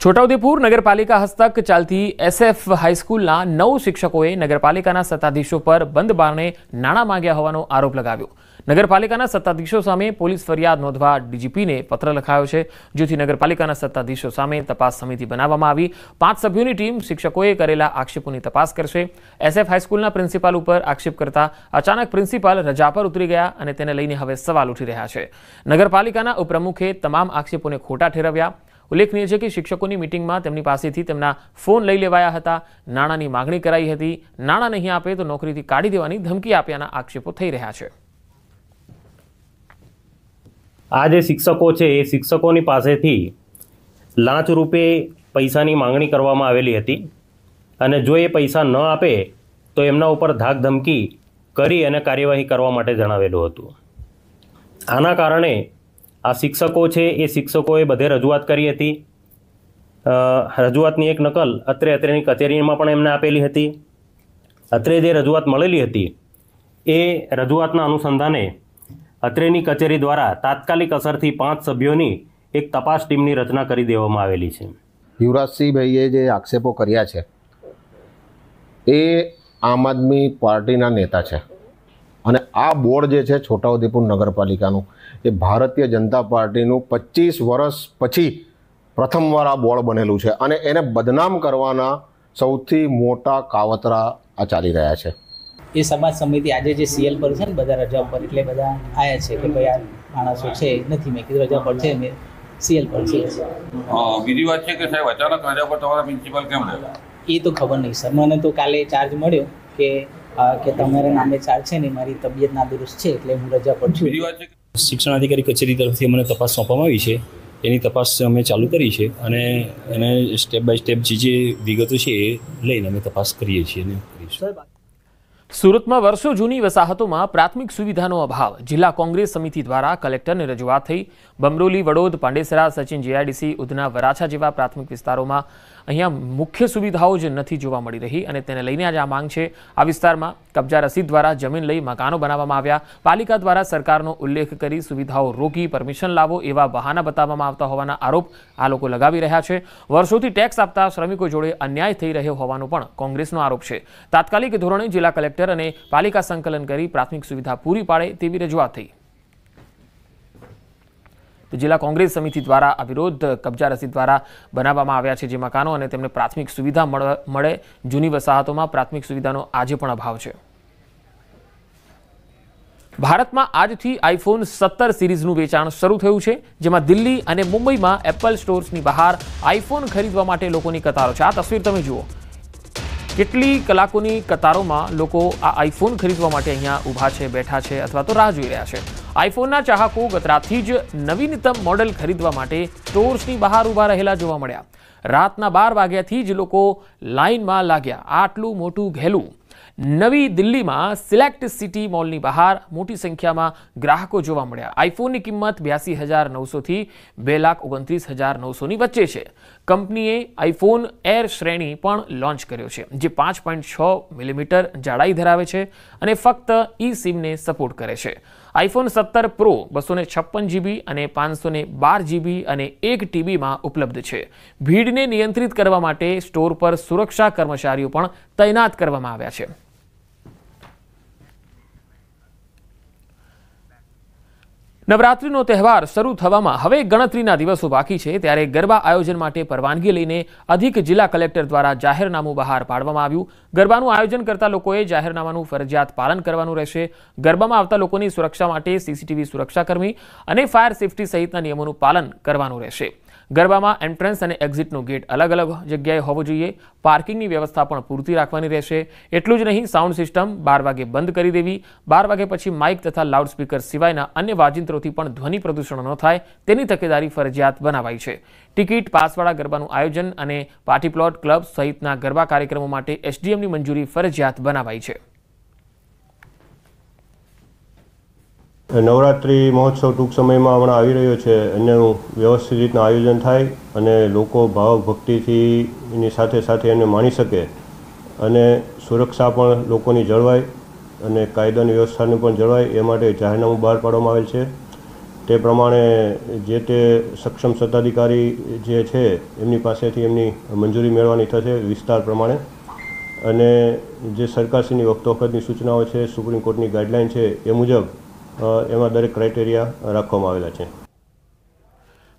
છોટાઉદેપુર નગરપાલિકા હસ્તક ચાલતી SF હાઈસ્કૂલના 9 શિક્ષકોએ નગરપાલિકાના સત્તાધીશો પર બંધ બારણે નાણાં માંગ્યા હોવાનો આરોપ લગાવ્યો। નગરપાલિકાના સત્તાધીશો સામે પોલીસ ફરિયાદ નોંધવા ડીજીપીને પત્ર લખાયો છે, જેથી નગરપાલિકાના સત્તાધીશો સામે તપાસ સમિતિ બનાવવામાં આવી। 5 સભ્યોની ટીમ શિક્ષકોએ કરેલા આક્ષેપોની તપાસ કરશે। SF હાઈસ્કૂલના પ્રિન્સિપાલ ઉપર આક્ષેપ કરતા અચાનક પ્રિન્સિપાલ રજા પર ઉતરી ગયા અને તેને લઈને હવે સવાલ ઉઠી રહ્યા છે। નગરપાલિકાના ઉપપ્રમુખે તમામ આક્ષેપોને ખોટા ઠેરવ્યા। ઉલ્લેખનીય છે કે શિક્ષકોની મીટિંગમાં તેમની પાસેથી તેમના ફોન લઈ લેવાયા હતા, નાણાંની માગણી કરાઈ હતી, નાણાં નહીં આપે તો નોકરીથી કાઢી દેવાની ધમકી આપ્યાના આક્ષેપો થઈ રહ્યા છે। આ જે શિક્ષકો છે એ શિક્ષકોની પાસેથી લાંચ રૂપે પૈસાની માંગણી કરવામાં આવેલી હતી અને જો એ પૈસા ન આપે તો એમના ઉપર ધાક ધમકી કરી અને કાર્યવાહી કરવા માટે જણાવેલું હતું। આના કારણે આ શિક્ષકો છે એ શિક્ષકોએ બધે રજૂઆત કરી હતી। રજૂઆતની એક નકલ અત્રેની કચેરીમાં પણ એમને આપેલી હતી। અત્રે જે રજૂઆત મળેલી હતી એ રજૂઆતના અનુસંધાને અત્રેની કચેરી દ્વારા તાત્કાલિક અસરથી 5 સભ્યોની એક તપાસ ટીમની રચના કરી દેવામાં આવેલી છે। યુવરાજસિંહભાઈએ જે આક્ષેપો કર્યા છે એ આમ આદમી પાર્ટીના નેતા છે અને આ બોર્ડ જે છે છોટાઉદેપુર નગરપાલિકાનું એ ભારતીય જનતા પાર્ટીનું 25 વર્ષ પછી પ્રથમવાર આ બોર્ડ બનેલું છે અને એને બદનામ કરવાના સૌથી મોટા કાવતરા આ ચાલી રહ્યા છે। એ સમાજ સમિતિ આજે જે CL પર છે ને બધા રજા પર એટલે બધા આવ્યા છે કે ભાઈ આ માણસો છે નથી, મેં કીધું રજા પર છે, મેં CL પર છે। બીજી વાત છે કે સાહેબ અચાનક રજા પર તમારા પ્રિન્સિપલ કેમ રહ્યા એ તો ખબર નહીં સર, મને તો કાલે ચાર્જ મળ્યો કે તમારા નામે ચાર્જ છે ને મારી તબિયત નાદુરસ્ત છે એટલે હું રજા પર છું। બીજી વાત છે શિક્ષણ અધિકારી કચેરી તરફથી મને તપાસ સોંપવામાં આવી છે, એની તપાસ અમે ચાલુ કરી છે અને એને સ્ટેપ બાય સ્ટેપ જે વિગતો છે એ લઈને અમે તપાસ કરીએ છીએ અને કરીશું। સુરતમાં વર્ષો જૂની વસાહતોમાં પ્રાથમિક સુવિધાનો અભાવ જિલ્લા કોંગ્રેસ સમિતિ દ્વારા કલેક્ટરને રજૂઆત થઈ। બમરોલી, વડોદ, પાંડેસરા, સચિન JIDC, ઉધના, વરાછા જેવા પ્રાથમિક વિસ્તારોમાં અહીંયા મુખ્ય સુવિધાઓ જ નથી જોવા મળી રહી અને તેને લઈને આજે આ માંગ છે। આ વિસ્તારમાં કબજા રસીદ દ્વારા જમીન લઈ મકાનો બનાવવામાં આવ્યા। પાલિકા દ્વારા સરકારનો ઉલ્લેખ કરી સુવિધાઓ રોકી પરમિશન લાવો એવા બહાના બતાવવામાં આવતા હોવાના આરોપ આ લોકો લગાવી રહ્યા છે। વર્ષોથી ટેક્સ આપતા શ્રમિકો જોડે અન્યાય થઈ રહ્યો હોવાનો પણ કોંગ્રેસનો આરોપ છે। તાત્કાલિક ધોરણે જિલ્લા કલેક્ટર અને પાલિકા સંકલન કરી પ્રાથમિક સુવિધા પૂરી પાડે તેવી રજૂઆત થઈ। તો જિલ્લા કોંગ્રેસ સમિતિ દ્વારા આ વિરોધ કબજા રસીદ દ્વારા બનાવવામાં આવ્યા છે જે મકાનો અને તેમને પ્રાથમિક સુવિધા મળે। જૂની વસાહતોમાં પ્રાથમિક સુવિધાનો આજે પણ અભાવ છે। ભારતમાં આજથી iPhone 17 સિરીઝનું વેચાણ શરૂ થયું છે, જેમાં દિલ્હી અને મુંબઈમાં એપલ સ્ટોર્સની બહાર iPhone ખરીદવા માટે લોકોની કતારો છે। આ તસવીર તમે જુઓ, કેટલી કલાકોની કતારોમાં લોકો આ iPhone ખરીદવા માટે અહીંયા ઊભા છે, બેઠા છે અથવા તો રાહ જોઈ રહ્યા છે। iPhoneના ચાહકો ગત રાતથી જ નવીનતમ મોડેલ ખરીદવા માટે સ્ટોર્સની બહાર ઊભા રહેલા જોવા મળ્યા। રાતના 12 વાગ્યાથી જ લોકો લાઇનમાં લાગ્યા। આટલું મોટું ઘેલું નવી દિલ્હીમાં સિલેક્ટ સિટી મોલની બહાર મોટી સંખ્યામાં ગ્રાહકો જોવા મળ્યા। iPhoneની કિંમત 82,900 થી 2,29,900ની વચ્ચે છે। કંપનીએ iPhone Air શ્રેણી પણ લોન્ચ કર્યો છે, જે 5.6 મિલીમીટર જાડાઈ ધરાવે છે અને ફક્ત eSIM-ને સપોર્ટ કરે છે। iPhone 17 Pro 256 GB અને 512 GB અને 1 TBમાં ઉપલબ્ધ છે। ભીડને નિયંત્રિત કરવા માટે સ્ટોર પર સુરક્ષા કર્મચારીઓ પણ તૈનાત કરવામાં આવ્યા છે। નવરાત્રિનો તહેવાર શરૂ થવામાં હવે ગણતરીના દિવસો બાકી છે, ત્યારે ગરબા આયોજન માટે પરવાનગી લઈને અધિક જિલ્લા કલેક્ટર દ્વારા જાહેરનામું બહાર પાડવામાં આવ્યું। ગરબાનું આયોજન કરતા લોકોએ જાહેરનામાનું ફરજિયાત પાલન કરવાનું રહેશે। ગરબામાં આવતા લોકોની સુરક્ષા માટે CCTV સુરક્ષાકર્મી અને ફાયર સેફટી સહિતના નિયમોનું પાલન કરવાનું રહેશે। ગરબામાં એન્ટ્રન્સ અને એક્ઝિટનો ગેટ અલગ અલગ જગ્યાએ હોવો જોઈએ। પાર્કિંગની વ્યવસ્થા પણ પૂરતી રાખવાની રહેશે। એટલું જ નહીં, સાઉન્ડ સિસ્ટમ 12 વાગે બંધ કરી દેવી। 12 વાગે પછી માઇક તથા લાઉડસ્પીકર સિવાયના અન્ય વાજિંત્રોથી પણ ધ્વનિ પ્રદૂષણ ન થાય તેની તકેદારી ફરજિયાત બનાવાઈ છે। ટિકિટ, પાસવાળા ગરબાનું આયોજન અને પાર્ટી પ્લોટ, ક્લબ સહિતના ગરબા કાર્યક્રમો માટે SDMની મંજૂરી ફરજિયાત બનાવાઈ છે। નવરાત્રિ મહોત્સવ ટૂંક સમયમાં હમણાં આવી રહ્યો છે, એનું વ્યવસ્થિત રીતના આયોજન થાય અને લોકો ભાવ ભક્તિથી એની સાથે સાથે એને માણી શકે અને સુરક્ષા પણ લોકોની જળવાય અને કાયદાની વ્યવસ્થાને પણ જળવાય એ માટે જાહેરનામું બહાર પાડવામાં આવેલ છે। તે પ્રમાણે જે તે સક્ષમ સત્તાધિકારી જે છે એમની પાસેથી એમની મંજૂરી મેળવવાની થશે વિસ્તાર પ્રમાણે, અને જે સરકારશ્રીની વખતોવખતની સૂચનાઓ છે, સુપ્રીમ કોર્ટની ગાઈડલાઇન છે એ મુજબ એમાં દરેક ક્રાઇટેરિયા રાખવામાં આવેલા છે.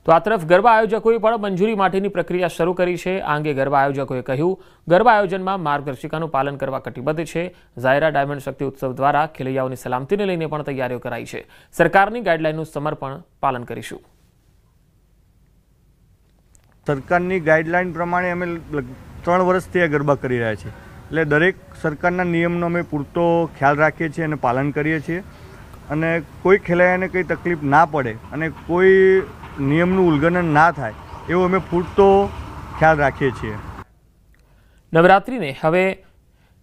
તો આ તરફ ગરબા આયોજકોએ પણ મંજૂરી માટેની પ્રક્રિયા શરૂ કરી છે. આ અંગે ગરબા આયોજકોએ કહ્યું, ગરબા આયોજનમાં માર્ગદર્શિકાનું પાલન કરવા કટિબદ્ધ છે. ઝાયરા ડાયમંડ શક્તિ ઉત્સવ દ્વારા ખેલૈયાઓની સલામતીને લઈને પણ તૈયારીઓ કરાઈ છે. સરકારની ગાઈડલાઇનનું સમર્પણ પાલન કરીશું. સરકારની ગાઈડલાઇન પ્રમાણે અમે 3 વર્ષથી આ ગરબા કરી રહ્યા છીએ, એટલે દરેક સરકારના નિયમનો અમે પૂરતો ખ્યાલ રાખીએ છીએ અને પાલન કરીએ છીએ, અને કોઈ ખેલૈયાને કંઈ તકલીફ ના પડે અને કોઈ નિયમનું ઉલ્લંઘન ના થાય એવો અમે પૂરતો ખ્યાલ રાખીએ છીએ. નવરાત્રિને હવે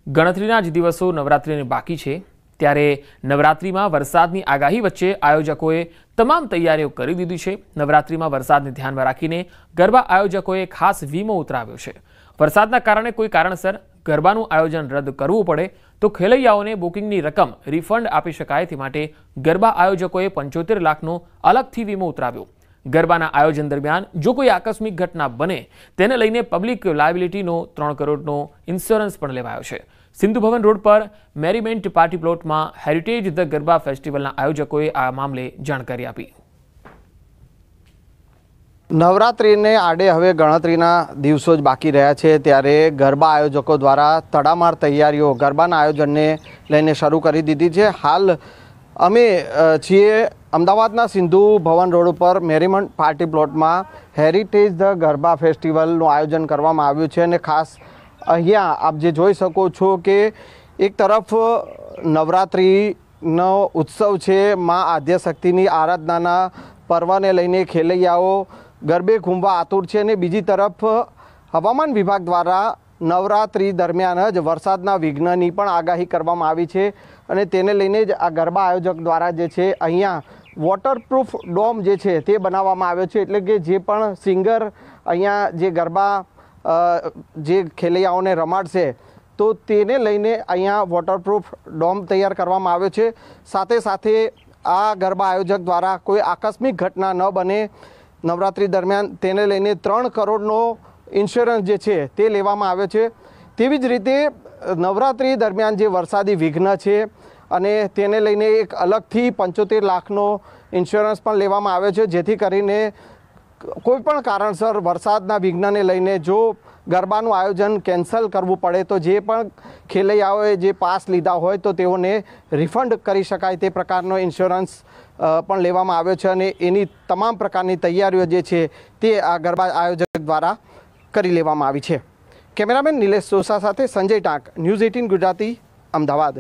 ગણતરીના જ દિવસો નવરાત્રિને બાકી છે, ત્યારે નવરાત્રિમાં વરસાદની આગાહી વચ્ચે આયોજકોએ તમામ તૈયારીઓ કરી દીધી છે. નવરાત્રિમાં વરસાદને ધ્યાનમાં રાખીને ગરબા આયોજકોએ ખાસ વીમો ઉતરાવ્યો છે. વરસાદના કારણે કોઈ કારણસર ગરબાનું આયોજન રદ કરવું પડે તો ખેલૈયાઓને બુકિંગની રકમ રિફંડ આપી શકાય, તે માટે ગરબા આયોજકોએ 75 લાખનો અલગથી વીમો ઉતરાવ્યો. ગરબાના આયોજન દરમિયાન જો કોઈ આકસ્મિક ઘટના બને તેને લઈને પબ્લિક લાયબિલિટીનો 3 કરોડનો ઇન્સ્યોરન્સ પણ લેવાયો છે. સિંધુ ભવન રોડ પર મેરીમેન્ટ પાર્ટી પ્લોટમાં હેરિટેજ ધ ગરબા ફેસ્ટિવલના આયોજકોએ આ મામલે જાણકારી આપી. નવરાત્રિને આડે હવે ગણતરીના દિવસો જ બાકી રહ્યા છે, ત્યારે ગરબા આયોજકો દ્વારા તડામાર તૈયારીઓ ગરબાના આયોજનને લઈને શરૂ કરી દીધી છે. હાલ અમે છીએ અમદાવાદના સિંધુ ભવન રોડ ઉપર મેરીમન્ટ પાર્ટી પ્લોટમાં હેરિટેજ ધ ગરબા ફેસ્ટિવલનું આયોજન કરવામાં આવ્યું છે, અને ખાસ અહીંયા આપ જે જોઈ શકો છો કે એક તરફ નવરાત્રિનો ઉત્સવ છે, મા આદ્યશક્તિની આરાધનાના પર્વને લઈને ખેલૈયાઓ ગરબે ઘૂમવા આતુર છે, અને બીજી તરફ હવામાન વિભાગ દ્વારા નવરાત્રિ દરમિયાન જ વરસાદના વિઘ્નની પણ આગાહી કરવામાં આવી છે, અને તેને લઈને જ આ ગરબા આયોજક દ્વારા જે છે અહીંયા વોટરપ્રૂફ ડોમ જે છે તે બનાવવામાં આવ્યો છે, એટલે કે જે પણ સિંગર અહીંયા જે ગરબા જે ખેલૈયાઓને રમાડશે તો તેને લઈને અહીંયા વોટરપ્રૂફ ડોમ તૈયાર કરવામાં આવ્યો છે. સાથે સાથે આ ગરબા આયોજક દ્વારા કોઈ આકસ્મિક ઘટના ન બને નવરાત્રિ દરમિયાન તેને લઈને 3 કરોડનો ઇન્સ્યોરન્સ જે છે તે લેવામાં આવ્યો છે. તેવી જ રીતે નવરાત્રિ દરમિયાન જે વરસાદી વિઘ્ન છે અને તેને લઈને એક અલગથી 75 લાખનો ઇન્સ્યોરન્સ પણ લેવામાં આવ્યો છે, જેથી કરીને કોઈ પણ કારણસર વરસાદના વિઘ્નને લઈને જો ગરબાનું આયોજન કેન્સલ કરવું પડે તો જે પણ ખેલૈયાઓએ જે પાસ લીધા હોય તો તેઓને રિફંડ કરી શકાય તે પ્રકારનો ઇન્સ્યોરન્સ પણ લેવામાં આવ્યો છે, અને એની તમામ પ્રકારની તૈયારીઓ જે છે તે આ ગરબા આયોજક દ્વારા કરી લેવામાં આવી છે. કેમેરામેન નિલેશ સોસા સાથે સંજય ટાંક, ન્યૂઝ 18 ગુજરાતી, અમદાવાદ.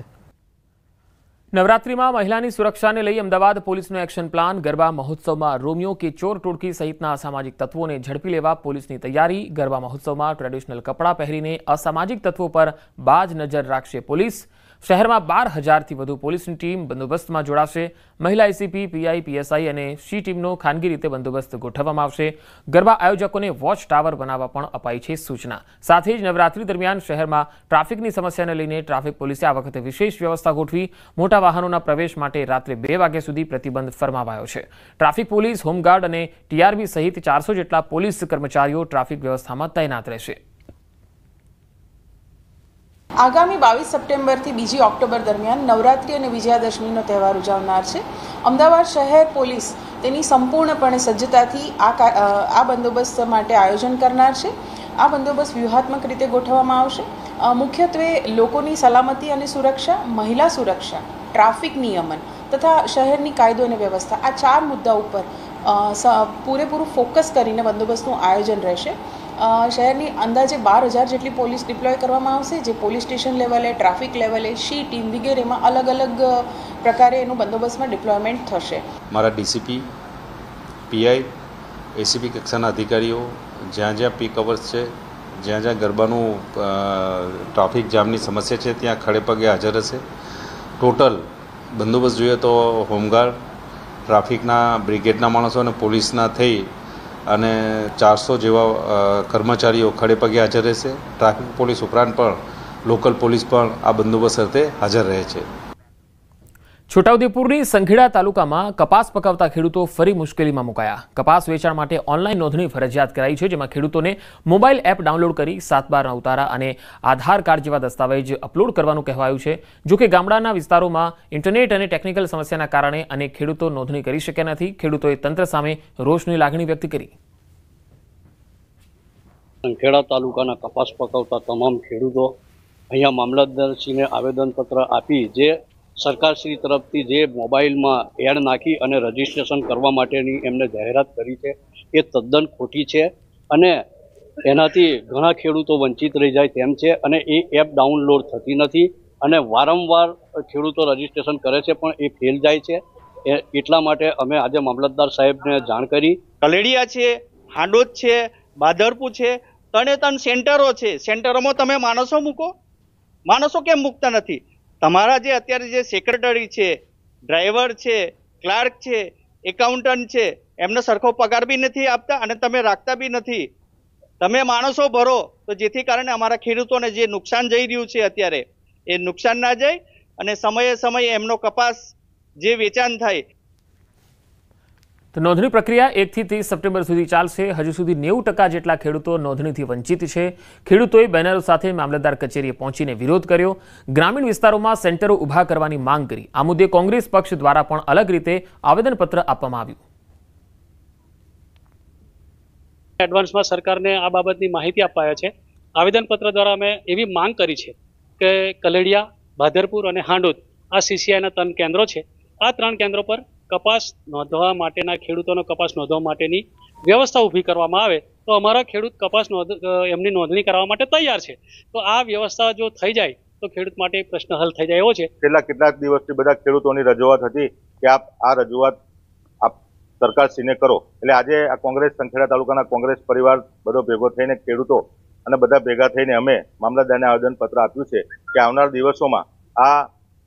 નવરાત્રિમાં મહિલાની સુરક્ષાને લઈ અમદાવાદ પોલીસનો એક્શન પ્લાન. ગરબા મહોત્સવમાં રોમિયો કે ચોર ટોળકી સહિતના અસામાજિક તત્વોને ઝડપી લેવા પોલીસની તૈયારી. ગરબા મહોત્સવમાં ટ્રેડિશનલ કપડાં પહેરીને અસામાજિક તત્વો પર બાજ નજર રાખશે પોલીસ. શહેરમાં 12,000થી વધુ પોલીસની ટીમ બંદોબસ્તમાં જોડાશે. મહિલા એસીપી, પીઆઈ, પીએસઆઈ અને સી ટીમનો ખાનગી રીતે બંદોબસ્ત ગોઠવવામાં આવશે. ગરબા આયોજકોને વોચ ટાવર બનાવવા પણ અપાઈ છે સૂચના. સાથે જ નવરાત્રી દરમિયાન શહેરમાં ટ્રાફિકની સમસ્યાને લઈને ટ્રાફિક પોલીસે આ વખતે વિશેષ વ્યવસ્થા ગોઠવી. મોટા વાહનોના પ્રવેશ માટે રાત્રે 2 વાગ્યા સુધી પ્રતિબંધ ફરમાવાયો છે. ટ્રાફિક પોલીસ, હોમગાર્ડ અને ટીઆરબી સહિત 400 જેટલા પોલીસ કર્મચારીઓ ટ્રાફિક વ્યવસ્થામાં તૈનાત રહેશે. આગામી 22 સપ્ટેમ્બરથી 2 ઓક્ટોબર દરમિયાન નવરાત્રિ અને વિજયાદશમીનો તહેવાર ઉજવનાર છે. અમદાવાદ શહેર પોલીસ તેની સંપૂર્ણપણે સજ્જતાથી આ બંદોબસ્ત માટે આયોજન કરનાર છે. આ બંદોબસ્ત વ્યૂહાત્મક રીતે ગોઠવવામાં આવશે. મુખ્યત્વે લોકોની સલામતી અને સુરક્ષા, મહિલા સુરક્ષા, ટ્રાફિક નિયમન તથા શહેરની કાયદો અને વ્યવસ્થા, આ 4 મુદ્દા ઉપર પૂરેપૂરું ફોકસ કરીને બંદોબસ્તનું આયોજન રહેશે. શહેરની અંદાજે 12,000 જેટલી પોલીસ ડિપ્લોય કરવામાં આવશે, જે પોલીસ સ્ટેશન લેવલે, ટ્રાફિક લેવલે, સી ટીમ વગેરેમાં અલગ અલગ પ્રકારે એનું બંદોબસ્તમાં ડિપ્લોયમેન્ટ થશે. મારા ડીસીપી, પીઆઈ, એસીપી કક્ષાના અધિકારીઓ જ્યાં જ્યાં પીક અવર્સ છે, જ્યાં જ્યાં ગરબાનું ટ્રાફિક જામની સમસ્યા છે ત્યાં ખડે પગે હાજર હશે. ટોટલ બંદોબસ્ત જોઈએ તો હોમગાર્ડ, ટ્રાફિકના બ્રિગેડના માણસો અને પોલીસના થઈ અને 400 જેવા કર્મચારીઓ ખડે પગે હાજર રહેશે. ટ્રાફિક પોલીસ ઉપરાંત પણ લોકલ પોલીસ પણ આ બંદોબસ્ત અર્થે હાજર રહે છે. છોટાઉદેપુરની સંખેડા તાલુકામાં કપાસ પકાવતા ખેડૂતો ફરી મુશ્કેલીમાં મુકાયા. કપાસ વેચાણ માટે ઓનલાઈન નોંધણી ફરજિયાત કરાઈ છે, જેમાં ખેડૂતોને મોબાઈલ એપ ડાઉનલોડ કરી 7/12ના ઉતારા અને આધાર કાર્ડ જેવા દસ્તાવેજ અપલોડ કરવાનું કહેવાયું છે. જો કે ગામડાના વિસ્તારોમાં ઇન્ટરનેટ અને ટેકનિકલ સમસ્યાના કારણે અનેક ખેડૂતો નોંધણી કરી શક્યા નથી. ખેડૂતોએ તંત્ર સામે રોષની લાગણી વ્યક્ત કરી. સંખેડા તાલુકાના કપાસ પકાવતા તમામ ખેડૂતો અહીંયા મામલતદારશ્રીને આવેદનપત્ર આપી જે સરકારશ્રી તરફથી જે મોબાઈલમાં એડ નાખી અને રજીસ્ટ્રેશન કરવા માટેની એમને જાહેરાત કરી છે એ તદ્દન ખોટી છે અને એનાથી ઘણા ખેડૂતો વંચિત રહી જાય તેમ છે અને એ એપ ડાઉનલોડ થતી નથી અને વારંવાર ખેડૂતો રજીસ્ટ્રેશન કરે છે પણ એ ફેલ જાય છે. એટલા માટે અમે આજે મામલતદાર સાહેબને જાણ કરી. કલેડિયા છે, હાંડોદ છે, બાદરપુર છે, 3 સેન્ટરો છે. સેન્ટરોમાં તમે માણસો મૂકો, માણસો કેમ મૂકતા નથી? તમારા જે અત્યારે જે સેક્રેટરી છે, ડ્રાઈવર છે, ક્લાર્ક છે, એકાઉન્ટન્ટ છે, એમને સરખો પગાર બી નથી આપતા અને તમે રાખતા બી નથી. તમે માણસો ભરો તો જેથી કારણે અમારા ખેડૂતોને જે નુકસાન જઈ રહ્યું છે અત્યારે એ નુકસાન ના જાય અને સમયે સમયે એમનો કપાસ જે વેચાણ થાય. તો નોંધણી પ્રક્રિયા 1 થી 30 સપ્ટેમ્બર સુધી ચાલશે. હજુ સુધી 90% જેટલા ખેડૂતો નોંધણીથી વંચિત છે. ખેડૂતોએ બેનરો સાથે મામલતદાર કચેરીએ પહોંચીને વિરોધ કર્યો. ગ્રામીણ વિસ્તારોમાં સેન્ટરો ઊભા કરવાની માંગ કરી. આ મુદ્દે કોંગ્રેસ પક્ષ દ્વારા પણ અલગ રીતે આવેદનપત્ર આપવામાં આવ્યું. એડવાન્સમાં સરકારને આ બાબતની માહિતી આપવા છે. આવેદનપત્ર દ્વારા અમે એવી માંગ કરી છે કે કલેડિયા, બાદરપુર અને હાંડોદ આ CCIના 3 કેન્દ્રો છે. આ 3 કેન્દ્રો પર કપાસ નોંધવા માટેના ખેડૂતોનો કપાસ નોંધવા માટેની વ્યવસ્થા ઊભી કરવામાં આવે તો અમારા ખેડૂત કપાસ એમની નોંધણી કરવા માટે તૈયાર છે. તો આ વ્યવસ્થા જો થઈ જાય તો ખેડૂત માટે પ્રશ્ન હલ થઈ જાય એવો છે. છેલ્લા કેટલાક દિવસથી બધા ખેડૂતોની રજૂઆત હતી કે આ રજૂઆત આપ સરકારશ્રીને કરો. એટલે આજે આ કોંગ્રેસ સંખેડા તાલુકાના કોંગ્રેસ પરિવાર બધો ભેગો થઈને ખેડૂતો અને બધા ભેગા થઈને અમે મામલતદારને આવેદનપત્ર આપ્યું છે કે આવનાર દિવસોમાં આ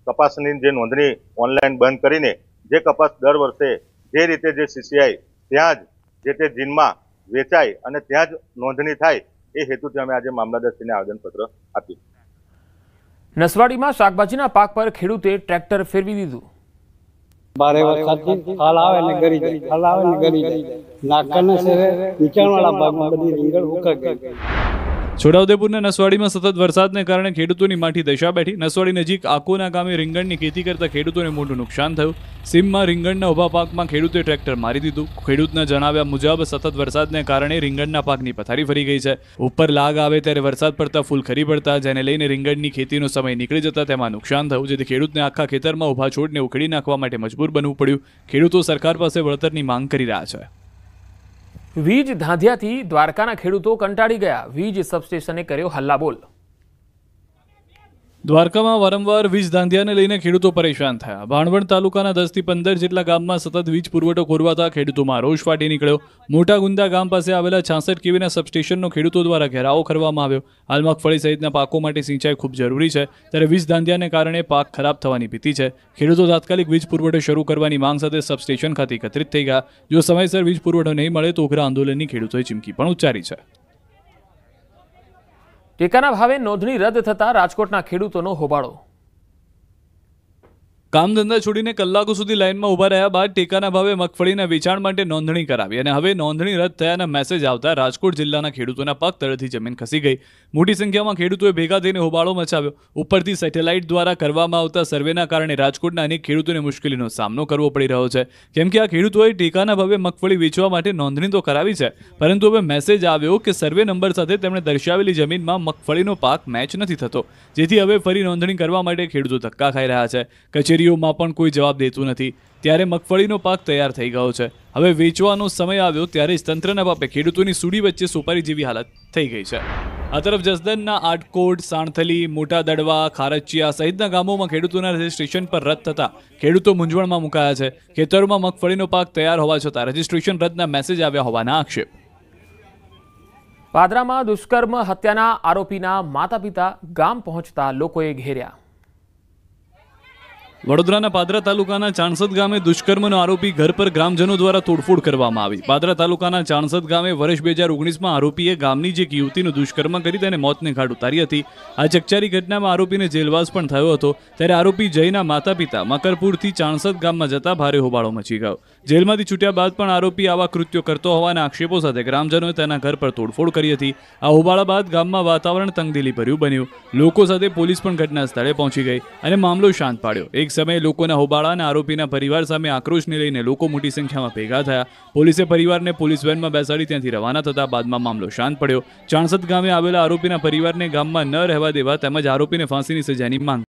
કપાસની જે નોંધણી ઓનલાઈન બંધ કરીને જે કપાસ દર વર્ષે જે રીતે જે CCI ત્યાં જ જે તે જીનમાં વેચાય અને ત્યાં જ નોંધણી થાય એ હેતુથી અમે આજે મામલતદારશ્રીને આવેદનપત્ર આપ્યું. નસવાડીમાં શાકભાજીના પાક પર ખેડૂતે ટ્રેક્ટર ફેરવી દીધું. ભારે વરસાદથી હાલ આવે ને ગરી જાય, હાલ આવે ને ગરી જાય. નાકાના શહેરે નીચાણવાળા ભાગમાં બધી રીંગણ ઉકાઈ ગઈ. છોટાઉદેપુરના નસવાડીમાં સતત વરસાદને કારણે ખેડૂતોની માઠી દશા બેઠી. નસવાડી નજીક આકોના ગામે રીંગણની ખેતી કરતા ખેડૂતોને મોટું નુકસાન થયું. સીમમાં રીંગણના ઊભા પાકમાં ખેડૂતે ટ્રેક્ટર મારી દીધું. ખેડૂતના જણાવ્યા મુજબ સતત વરસાદને કારણે રીંગણના પાકની પથારી ફરી ગઈ છે. ઉપર લાગ આવે ત્યારે વરસાદ પડતા ફૂલ ખરી પડતા, જેને લઈને રીંગણની ખેતીનો સમય નીકળી જતા તેમાં નુકસાન થયું, જેથી ખેડૂતને આખા ખેતરમાં ઊભા છોડને ઉખેડી નાખવા માટે મજબૂર બનવું પડ્યું. ખેડૂતો સરકાર પાસે વળતરની માંગ કરી રહ્યા છે. વીજ ધાંધિયાથી દ્વારકાના ખેડૂતો કંટાળી ગયા. વીજ સબસ્ટેશને કર્યો હલ્લાબોલ. દ્વારકામાં વારંવાર વીજ ધાંધિયાને લઈને ખેડૂતો પરેશાન થયા. ભાણવડ તાલુકાના 10 થી 15 જેટલા ગામમાં સતત વીજ પુરવઠો ખોરવાતા ખેડૂતોમાં રોષ ફાટી નીકળ્યો. મોટા ગુંદા ગામ પાસે આવેલા 66 kVના સબસ્ટેશનનો ખેડૂતો દ્વારા ઘેરાવો કરવામાં આવ્યો. હાલ મગફળી સહિતના પાકો માટે સિંચાઈ ખૂબ જરૂરી છે, ત્યારે વીજ ધાંધિયાને કારણે પાક ખરાબ થવાની ભીતિ છે. ખેડૂતો તાત્કાલિક વીજ પુરવઠો શરૂ કરવાની માંગ સાથે સબસ્ટેશન ખાતે એકત્રિત થઈ ગયા. જો સમયસર વીજ પુરવઠો નહીં મળે તો ઉગ્ર આંદોલનની ખેડૂતોએ ચીમકી પણ ઉચ્ચારી છે. ટેકાના ભાવે નોંધણી રદ થતા રાજકોટના ખેડૂતોનો હોબાળો. કામ ધંધા છોડીને કલાકો સુધી લાઇનમાં ઊભા રહ્યા બાદ ટેકાના ભાવે મગફળીના વેચાણ માટે નોંધણી કરાવી અને હવે નોંધણી રદ થયાના મેસેજ આવતા રાજકોટ જિલ્લાના ખેડૂતોના પગ તળેથી જમીન ખસી ગઈ. મોટી સંખ્યામાં ખેડૂતોએ ભેગા થઈને હોબાળો મચાવ્યો. ઉપરથી સેટેલાઇટ દ્વારા કરવામાં આવતા સર્વેના કારણે રાજકોટના અનેક ખેડૂતોને મુશ્કેલીનો સામનો કરવો પડી રહ્યો છે, કેમ કે આ ખેડૂતોએ ટેકાના ભાવે મગફળી વેચવા માટે નોંધણી તો કરાવી છે, પરંતુ હવે મેસેજ આવ્યો કે સર્વે નંબર સાથે તેમણે દર્શાવેલી જમીનમાં મગફળીનો પાક મેચ નથી થતો, જેથી હવે ફરી નોંધણી કરવા માટે ખેડૂતો ધક્કા ખાઈ રહ્યા છે. કચેરીઓમાં પણ કોઈ જવાબ દેતું નથી. ત્યારે મગફળીનો પાક તૈયાર થઈ ગયો છે. હવે વેચવાનો સમય આવ્યો ત્યારે જ તંત્રના પાપે ખેડૂતોની સૂડી વચ્ચે સોપારી જેવી હાલત થઈ ગઈ છે. આ તરફ જસદણના આટકોટ, સાણથલી, મોટા દડવા, ખારચિયા સહિતના ગામોમાં ખેડૂતોના રજીસ્ટ્રેશન પર રદ થતા ખેડૂતો મૂંઝવણમાં મુકાયા છે. ખેતરોમાં મગફળીનો પાક તૈયાર હોવા છતાં રજીસ્ટ્રેશન રદના મેસેજ આવ્યા હોવાના આક્ષેપ. પાદરામાં દુષ્કર્મ હત્યાના આરોપીના માતા પિતા ગામ પહોંચતા લોકોએ ઘેર્યા. વડોદરાના પાદરા તાલુકાના ચાણસદ ગામે દુષ્કર્મનો આરોપી ઘર પર ગ્રામજનો દ્વારા તોડફોડ કરવામાં આવી. પાદરા તાલુકાના ચાણસદ ગામે વર્ષ 2019માં આરોપીએ ગામની જે યુવતીનું દુષ્કર્મ કરી તેને મોતને ઘાટ ઉતારી હતી. આ ચકચારી ઘટનામાં આરોપીને જેલવાસ પણ થયો હતો. ત્યારે આરોપી જયના માતા પિતા મકરપુરથી ચાણસદ ગામમાં જતા ભારે હોબાળો મચી ગયો. જેલમાંથી છૂટ્યા બાદ પણ આરોપી આવા કૃત્યો કરતો હોવાના આક્ષેપો સાથે ગ્રામજનોએ તેના ઘર પર તોડફોડ કરી હતી. આ હોબાળા બાદ ગામમાં વાતાવરણ તંગદિલી ભર્યું બન્યું. લોકો સાથે પોલીસ પણ ઘટના સ્થળે પહોંચી ગઈ અને મામલો શાંત પાડ્યો. એક સમયે લોકોના હોબાળા અને આરોપીના પરિવાર સામે આક્રોશને લઈને લોકો મોટી સંખ્યામાં ભેગા થયા. પોલીસે પરિવારને પોલીસ વેનમાં બેસાડી ત્યાંથી રવાના થતા બાદમાં મામલો શાંત પડ્યો. ચાણસદ ગામે આવેલા આરોપીના પરિવારને ગામમાં ન રહેવા દેવા તેમજ આરોપીને ફાંસીની સજાની માંગ